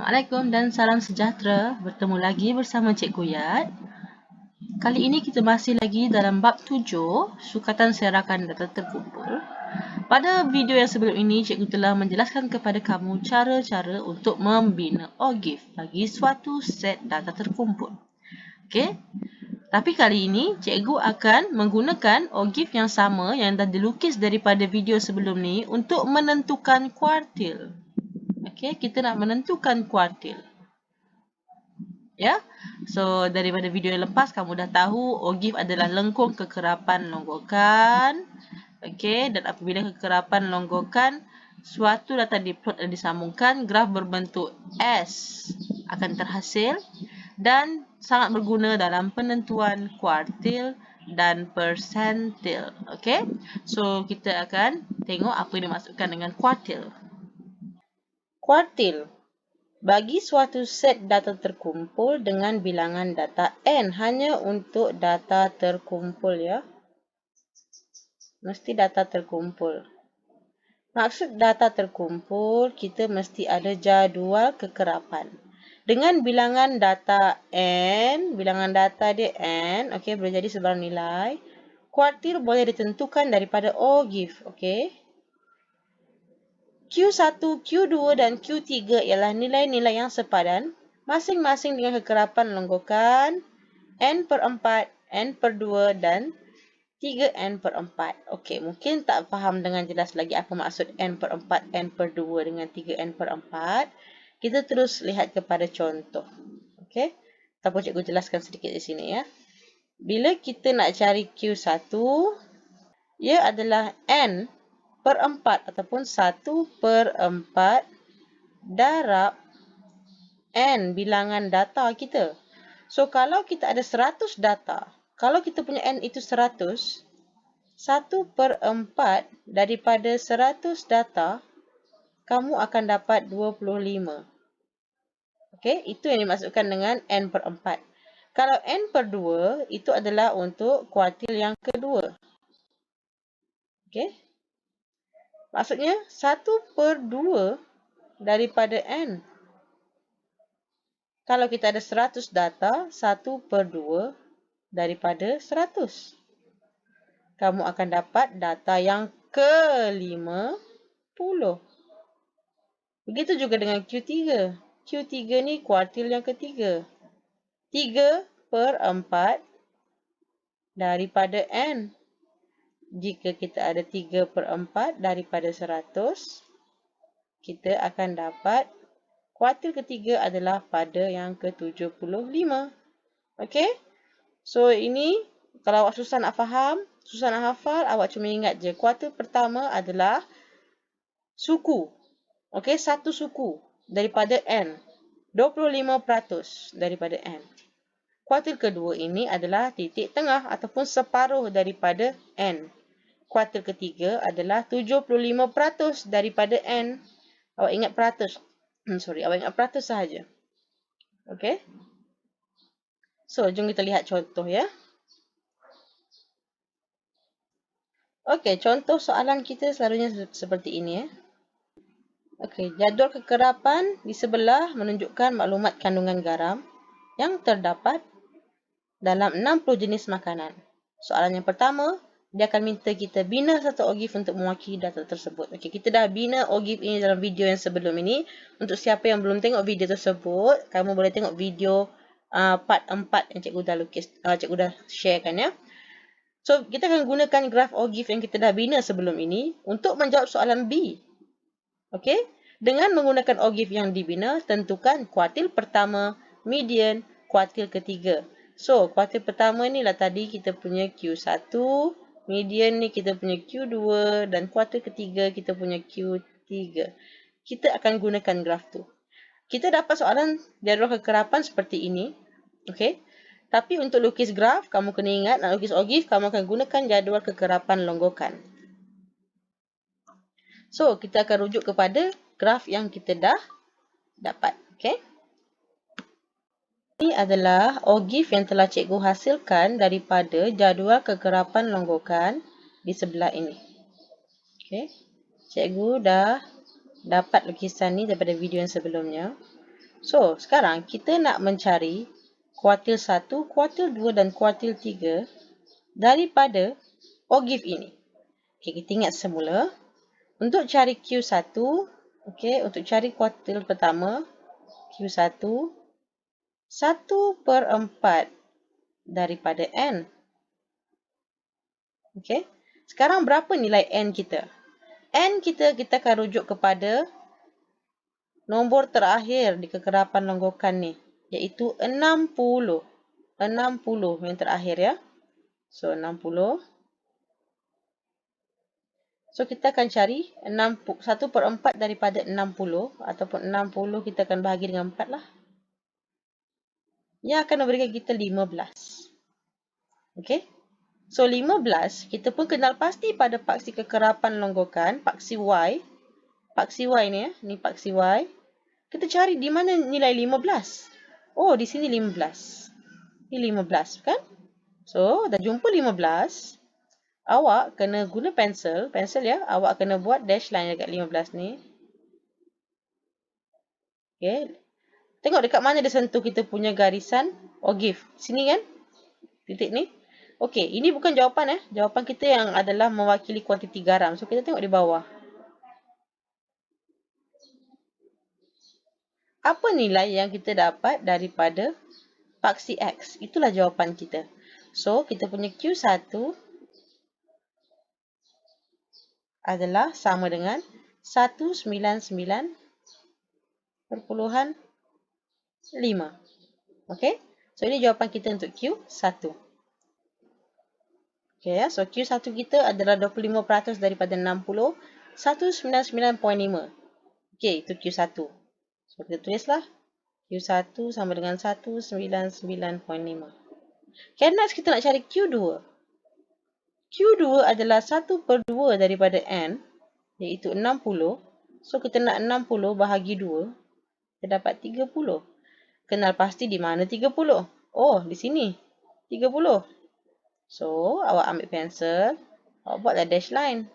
Assalamualaikum dan salam sejahtera. Bertemu lagi bersama Cikgu Yat. Kali ini kita masih lagi dalam bab 7, sukatan serakan data terkumpul. Pada video yang sebelum ini, Cikgu telah menjelaskan kepada kamu cara-cara untuk membina OGIF bagi suatu set data terkumpul. Okey? Tapi kali ini, Cikgu akan menggunakan OGIF yang sama yang dah dilukis daripada video sebelum ni untuk menentukan kuartil. Okey, kita nak menentukan kuartil. Ya, so daripada video yang lepas kamu dah tahu OGIF adalah lengkung kekerapan longgokan. Okey, dan apabila kekerapan longgokan suatu data diplot dan disambungkan, graf berbentuk S akan terhasil dan sangat berguna dalam penentuan kuartil dan persentil. Okey, so kita akan tengok apa yang dimaksudkan dengan kuartil. Kuartil bagi suatu set data terkumpul dengan bilangan data N, hanya untuk data terkumpul ya. Mesti data terkumpul. Maksud data terkumpul, kita mesti ada jadual kekerapan. Dengan bilangan data N, bilangan data dia N, okey, boleh jadi sebarang nilai. Kuartil boleh ditentukan daripada OGIF, okey. Q1, Q2 dan Q3 ialah nilai-nilai yang sepadan masing-masing dengan kekerapan longgokan N per 4, N per 2 dan 3N per 4. Okey, mungkin tak faham dengan jelas lagi apa maksud N per 4, N per 2 dengan 3N per 4. Kita terus lihat kepada contoh. Okey, ataupun cikgu jelaskan sedikit di sini ya. Bila kita nak cari Q1, ia adalah N per 4 ataupun 1 per 4 darab N bilangan data kita. So, kalau kita ada 100 data, kalau kita punya N itu 100, 1 per 4 daripada 100 data, kamu akan dapat 25. Okey, itu yang dimaksudkan dengan N per 4. Kalau N per 2, itu adalah untuk kuartil yang kedua. Okey. Maksudnya 1 per 2 daripada N. Kalau kita ada 100 data, 1 per 2 daripada 100. Kamu akan dapat data yang ke-50. Begitu juga dengan Q3. Q3 ni kuartil yang ketiga. 3 per 4 daripada N. Jika kita ada 3 per 4 daripada 100, kita akan dapat kuartil ketiga adalah pada yang ke-75. Okey? So, ini kalau awak susah nak faham, susah nak hafal, awak cuma ingat je. Kuartil pertama adalah suku. Okey, satu suku daripada N. 25% daripada N. Kuartil kedua ini adalah titik tengah ataupun separuh daripada N. Kuartil ketiga adalah 75% daripada N. Awak ingat peratus? Awak ingat peratus sahaja. Okey? So, jom kita lihat contoh ya. Okey, contoh soalan kita selalunya seperti ini ya. Okey, jadual kekerapan di sebelah menunjukkan maklumat kandungan garam yang terdapat dalam 60 jenis makanan. Soalan yang pertama, dia akan minta kita bina satu OGIF untuk mewakili data tersebut. Okey, kita dah bina OGIF ini dalam video yang sebelum ini. Untuk siapa yang belum tengok video tersebut, kamu boleh tengok video part 4 yang cikgu dah lukis, cikgu dah sharekan ya. So, kita akan gunakan graf OGIF yang kita dah bina sebelum ini untuk menjawab soalan B. Okey, dengan menggunakan OGIF yang dibina, tentukan kuartil pertama, median, kuartil ketiga. So, kuartil pertama ni lah tadi kita punya Q1, median ni kita punya Q2 dan kuartil ketiga kita punya Q3. Kita akan gunakan graf tu. Kita dapat soalan jadual kekerapan seperti ini. Okey. Tapi untuk lukis graf, kamu kena ingat nak lukis OGIF, kamu akan gunakan jadual kekerapan longgokan. So, kita akan rujuk kepada graf yang kita dah dapat. Okey. Ini adalah OGIF yang telah cikgu hasilkan daripada jadual kekerapan longgokan di sebelah ini. Okey. Cikgu dah dapat lukisan ni daripada video yang sebelumnya. So, sekarang kita nak mencari kuartil 1, kuartil 2 dan kuartil 3 daripada ogive ini. Okay, kita ingat semula. Untuk cari Q1, okay, untuk cari kuartil pertama, Q1, 1/4 daripada N. Okay. Sekarang berapa nilai N kita? N kita akan rujuk kepada nombor terakhir di kekerapan longgokan ni, iaitu 60. 60 yang terakhir ya. So, 60. So, kita akan cari 1/4 daripada 60 ataupun 60 kita akan bahagi dengan 4 lah. Yang akan memberikan kita 15. Okay. So, 15 kita pun kenal pasti pada paksi kekerapan longgokan, paksi Y. Paksi Y ni ya, ni paksi Y. Kita cari di mana nilai 15. Oh, di sini 15. Ini 15 kan? So, dah jumpa 15. Awak kena guna pensel ya. Awak kena buat dash line dekat 15 ni. Okay. Tengok dekat mana dia sentuh kita punya garisan ogive. Sini kan? Titik ni. Okay, ini bukan jawapan Jawapan kita yang adalah mewakili kuantiti garam. So, kita tengok di bawah. Apa nilai yang kita dapat daripada paksi X? Itulah jawapan kita. So, kita punya Q1 adalah sama dengan 199.5. Okay? So, ini jawapan kita untuk Q1. Okay, ya. So, Q1 kita adalah 25% daripada 60. 199.5. Okay, itu Q1. So, kita tulislah. Q1 sama dengan 199.5. Okay, next kita nak cari Q2. Q2 adalah 1/2 daripada N, iaitu 60. So, kita nak 60 bahagi 2. Kita dapat 30. Kenal pasti di mana 30? Oh, di sini. 30. So, awak ambil pensel. Awak buatlah dash line.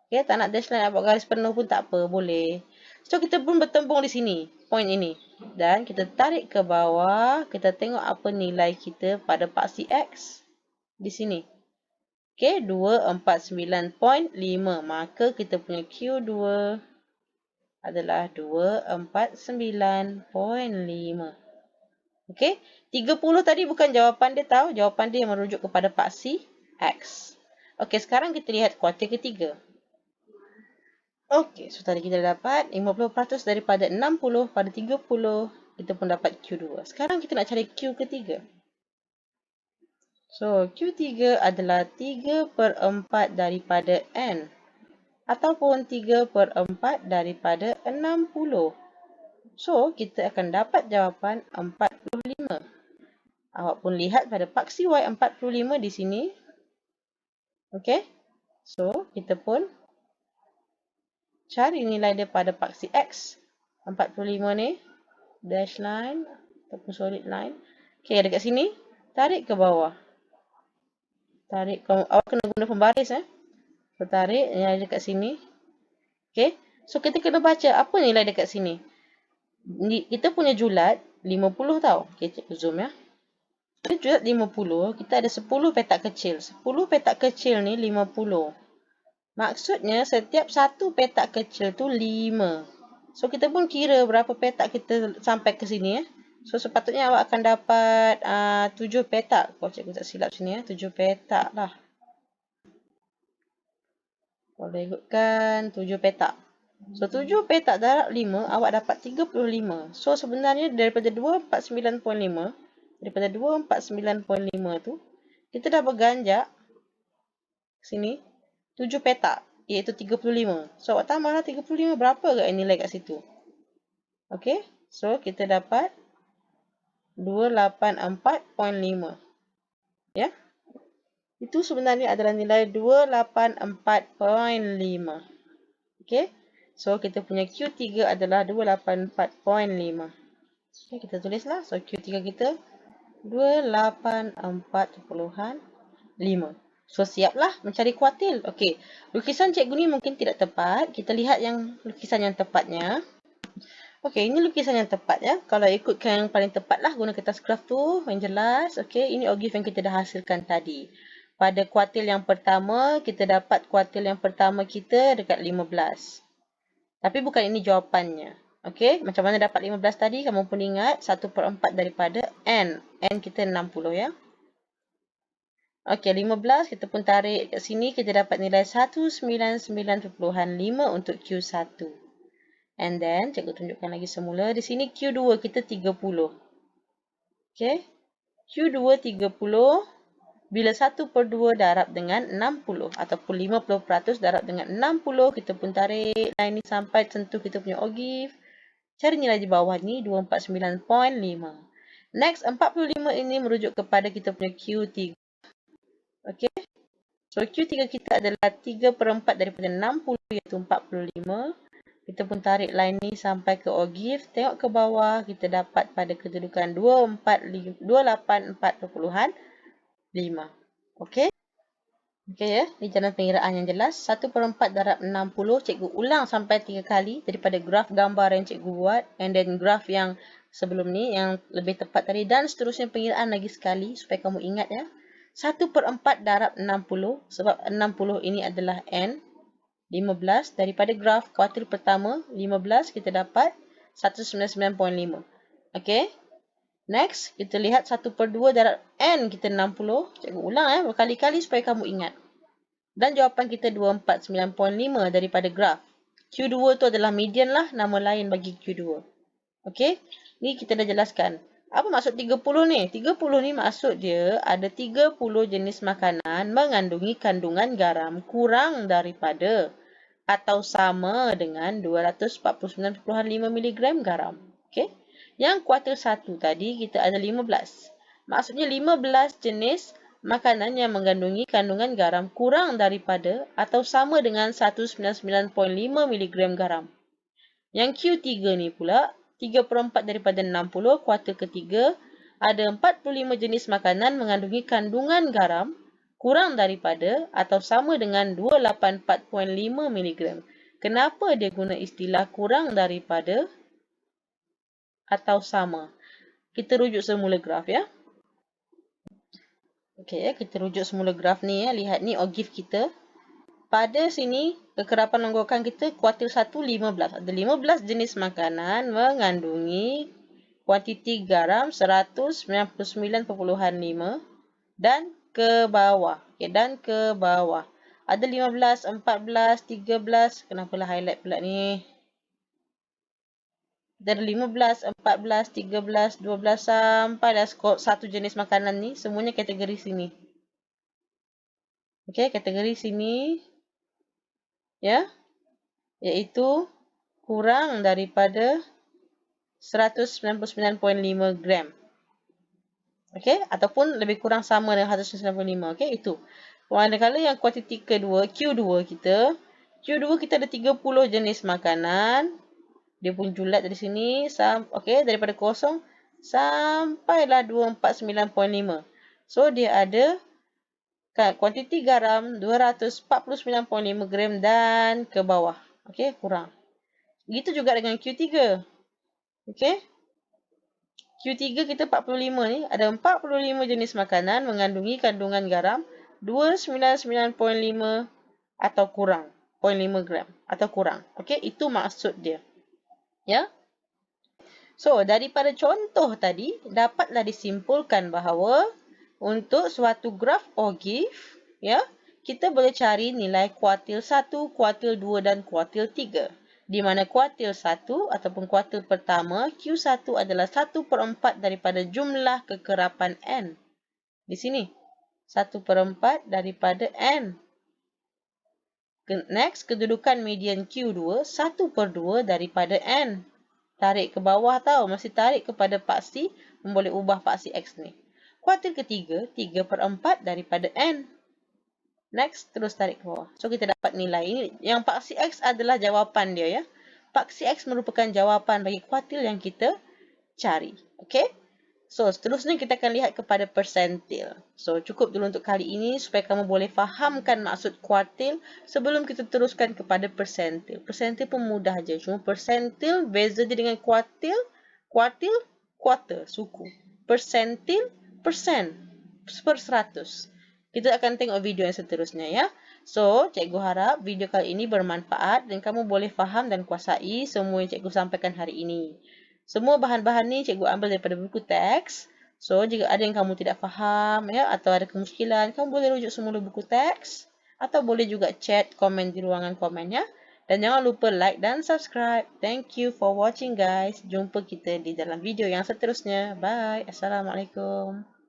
Okay, tak nak dash line, awak buat garis penuh pun tak apa. Boleh. So, kita pun bertembung di sini. Point ini. Dan kita tarik ke bawah. Kita tengok apa nilai kita pada paksi X. Di sini. Okay, 249.5. Maka kita punya Q2 adalah 249.5. Okay, 30 tadi bukan jawapan dia tahu. Jawapan dia merujuk kepada paksi X. Okay, sekarang kita lihat kuartil ketiga. Okay, so tadi kita dapat 50% daripada 60 pada 30. Kita pun dapat Q2. Sekarang kita nak cari Q ketiga. So, Q3 adalah 3/4 daripada N. Ataupun 3/4 daripada 60. So, kita akan dapat jawapan 45. Awak pun lihat pada paksi Y 45 di sini. Okay. So, kita pun cari nilai dia pada paksi X. 45 ni. Dash line. Ataupun solid line. Okay, dekat sini. Tarik ke bawah. Tarik. Awak kena guna pembaris. So, tarik nilai dekat sini. Okay. So, kita kena baca apa nilai dekat sini. Kita punya julat 50 tau. Okay, cikgu zoom ya. Kita julat 50. Kita ada 10 petak kecil. 10 petak kecil ni 50. Maksudnya setiap satu petak kecil tu 5. So, kita pun kira berapa petak kita sampai ke sini. So, sepatutnya awak akan dapat 7 petak. Kalau cikgu tak silap sini 7 petak lah. Boleh ikutkan 7 petak. So, 7 petak darab 5, awak dapat 35. So, sebenarnya daripada 249.5, daripada 249.5 tu, kita dah berganjak sini 7 petak, iaitu 35. So, awak tambahlah 35, berapa ke nilai kat situ? Okay, so kita dapat 284.5. Ya. Itu sebenarnya adalah nilai 284.5. Okay. So, kita punya Q3 adalah 284.5. Okay, kita tulislah. So, Q3 kita 284.5. So, siaplah mencari kuartil. Okay. Lukisan cikgu ni mungkin tidak tepat. Kita lihat yang lukisan yang tepatnya. Okey, ini lukisan yang tepat ya. Kalau ikutkan yang paling tepat lah guna kertas graf tu yang jelas. Okey, ini ogif yang kita dah hasilkan tadi. Pada kuartil yang pertama, kita dapat kuartil yang pertama kita dekat 15. Tapi bukan ini jawapannya. Okey, macam mana dapat 15 tadi? Kamu pun ingat 1/4 daripada N. N kita 60 ya. Okey, 15 kita pun tarik kat sini. Kita dapat nilai 199.5 untuk Q1. And then, cikgu tunjukkan lagi semula. Di sini Q2 kita 30. Okey. Q2 30. Bila 1/2 darab dengan 60 ataupun 50% darab dengan 60, kita pun tarik line ni sampai tentu kita punya ogif. Cari nilai di bawah ni 249.5. Next, 45 ini merujuk kepada kita punya Q3. Okey. So, Q3 kita adalah 3/4 daripada 60 iaitu 45. Kita pun tarik line ni sampai ke ogif. Tengok ke bawah, kita dapat pada kedudukan 284.5. Okey. Okey ya, ni jalan pengiraan yang jelas. 1/4 darab 60, cikgu ulang sampai 3 kali daripada graf gambar yang cikgu buat. And then graf yang sebelum ni, yang lebih tepat tadi. Dan seterusnya pengiraan lagi sekali supaya kamu ingat ya. 1/4 darab 60, sebab 60 ini adalah N. 15 daripada graf kuartil pertama, 15 kita dapat 199.5. Okey. Next, kita lihat 1/2 darab N kita 60. Cikgu ulang berkali-kali supaya kamu ingat. Dan jawapan kita 249.5 daripada graf. Q2 tu adalah median lah, nama lain bagi Q2. Okey. Ni kita dah jelaskan. Apa maksud 30 ni? 30 ni maksud dia ada 30 jenis makanan mengandungi kandungan garam kurang daripada atau sama dengan 249.5 mg garam. Okey. Yang kuartil 1 tadi kita ada 15. Maksudnya 15 jenis makanan yang mengandungi kandungan garam kurang daripada atau sama dengan 199.5 mg garam. Yang Q3 ni pula 3/4 daripada 60 kuartil ketiga ada 45 jenis makanan mengandungi kandungan garam kurang daripada atau sama dengan 284.5 mg. Kenapa dia guna istilah kurang daripada atau sama? Kita rujuk semula graf ya. Okey, kita rujuk semula graf ni ya. Lihat ni ogif kita. Pada sini kekerapan longgokan kita kuartil 1 15. Ada 15 jenis makanan mengandungi kuantiti garam 199.5 dan ke bawah. Okey, dan ke bawah. Ada 15, 14, 13. Kenapalah highlight pula ni? Dari 15, 14, 13, 12 sampai dah satu jenis makanan ni. Semuanya kategori sini. Okey, kategori sini. Ya. Iaitu kurang daripada 199.5 gram. Okey, ataupun lebih kurang sama dengan 195. Okey, itu. Manakala yang kuantiti kedua, Q2 kita. Q2 kita ada 30 jenis makanan. Dia pun julat dari sini. Okey, daripada kosong sampailah 249.5. So, dia ada kuantiti garam 249.5 gram dan ke bawah. Okey, kurang. Begitu juga dengan Q3. Okey. Q3 kita 45 ni. Ada 45 jenis makanan mengandungi kandungan garam 299.5 atau kurang. 0.5 gram atau kurang. Okey, itu maksud dia. Ya. So, daripada contoh tadi, dapatlah disimpulkan bahawa untuk suatu graf ogif, ya, kita boleh cari nilai kuartil 1, kuartil 2 dan kuartil 3. Di mana kuartil 1 ataupun kuartil pertama, Q1 adalah 1/4 daripada jumlah kekerapan N. Di sini, 1/4 daripada N. Next, kedudukan median Q2, 1/2 daripada N. Tarik ke bawah tau, masih tarik kepada paksi, boleh ubah paksi X ni. Kuartil ketiga, 3/4 daripada N. Next, terus tarik ke bawah. So, kita dapat nilai ini. Yang paksi X adalah jawapan dia ya. Paksi X merupakan jawapan bagi kuartil yang kita cari. Okey? So, seterusnya kita akan lihat kepada persentil. So, cukup dulu untuk kali ini supaya kamu boleh fahamkan maksud kuartil sebelum kita teruskan kepada persentil. Persentil pun mudah aja. Cuma persentil beza dia dengan kuartil. Kuartil, quarter, suku. Persentil, persen, per 100. Kita akan tengok video yang seterusnya ya. So, cikgu harap video kali ini bermanfaat dan kamu boleh faham dan kuasai semua yang cikgu sampaikan hari ini. Semua bahan-bahan ni cikgu ambil daripada buku teks. So, jika ada yang kamu tidak faham ya atau ada kemuskilan, kamu boleh rujuk semula buku teks atau boleh juga chat komen di ruangan komen ya. Dan jangan lupa like dan subscribe. Thank you for watching guys. Jumpa kita di dalam video yang seterusnya. Bye. Assalamualaikum.